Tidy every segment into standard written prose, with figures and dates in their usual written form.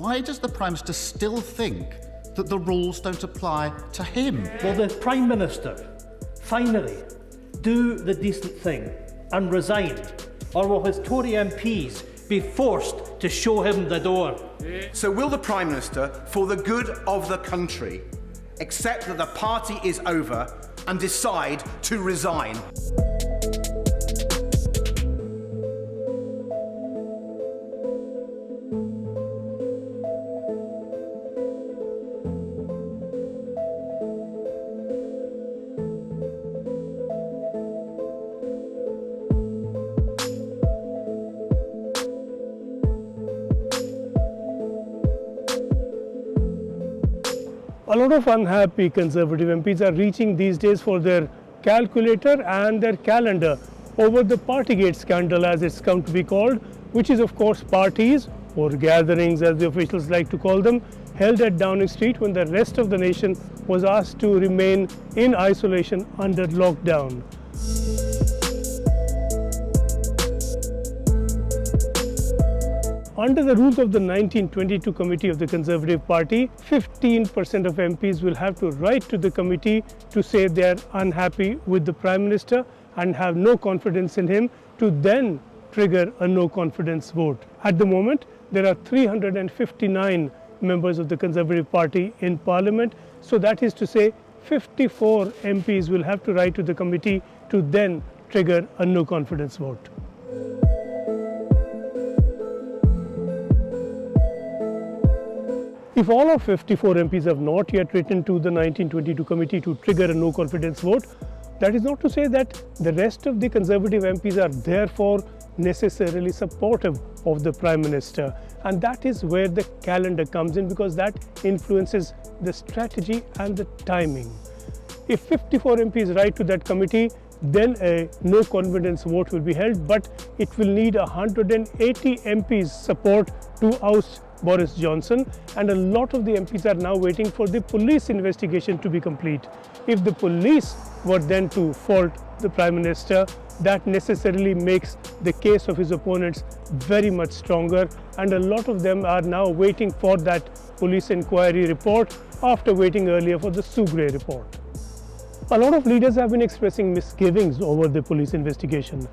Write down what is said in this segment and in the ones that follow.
why does the Prime Minister still think that the rules don't apply to him? Will the Prime Minister finally do the decent thing and resign? Or will his Tory MPs be forced to show him the door? So will the Prime Minister, for the good of the country, accept that the party is over and decide to resign? A lot of unhappy Conservative MPs are reaching these days for their calculator and their calendar over the Partygate scandal, as it's come to be called, which is of course parties or gatherings, as the officials like to call them, held at Downing Street when the rest of the nation was asked to remain in isolation under lockdown. Under the rules of the 1922 Committee of the Conservative Party, 15% of MPs will have to write to the committee to say they are unhappy with the Prime Minister and have no confidence in him, to then trigger a no confidence vote. At the moment, there are 359 members of the Conservative Party in Parliament, so that is to say 54 MPs will have to write to the committee to then trigger a no confidence vote. If all of 54 MPs have not yet written to the 1922 committee to trigger a no confidence vote, that is not to say that the rest of the Conservative MPs are therefore necessarily supportive of the Prime Minister. And that is where the calendar comes in, because that influences the strategy and the timing. If 54 MPs write to that committee, then a no confidence vote will be held, but it will need 180 MPs support to oust Boris Johnson, and a lot of the MPs are now waiting for the police investigation to be complete. If the police were then to fault the Prime Minister, that necessarily makes the case of his opponents very much stronger, and a lot of them are now waiting for that police inquiry report after waiting earlier for the Sugray report. A lot of leaders have been expressing misgivings over the police investigation.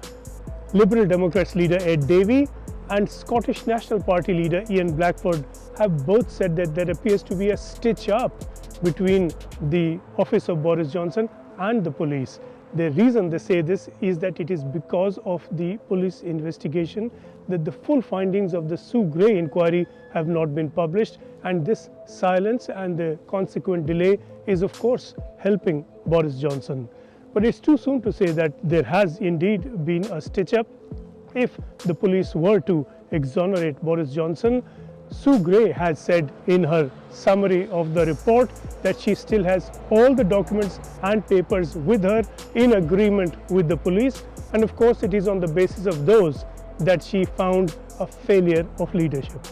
Liberal Democrats leader Ed Davey and Scottish National Party leader Ian Blackford have both said that there appears to be a stitch up between the office of Boris Johnson and the police. The reason they say this is that it is because of the police investigation that the full findings of the Sugray inquiry have not been published, and this silence and the consequent delay is of course helping Boris Johnson. But it's too soon to say that there has indeed been a stitch up. If the police were to exonerate Boris Johnson, Sugray has said in her summary of the report that she still has all the documents and papers with her in agreement with the police, and of course it is on the basis of those that she found a failure of leadership.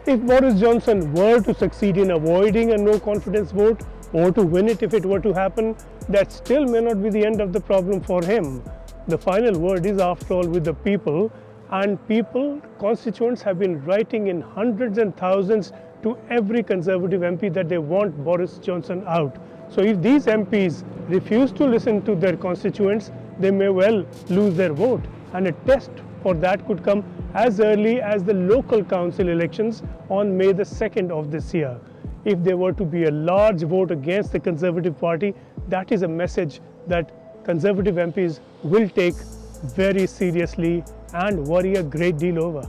If Boris Johnson were to succeed in avoiding a no confidence vote, or to win it if it were to happen, that still may not be the end of the problem for him. The final word is, after all, with the people, and constituents have been writing in hundreds and thousands to every Conservative MP that they want Boris Johnson out. So if these MPs refuse to listen to their constituents, they may well lose their vote, and a test for that could come as early as the local council elections on May the 2nd of this year. If there were to be a large vote against the Conservative Party, that is a message that Conservative MPs will take very seriously and worry a great deal over.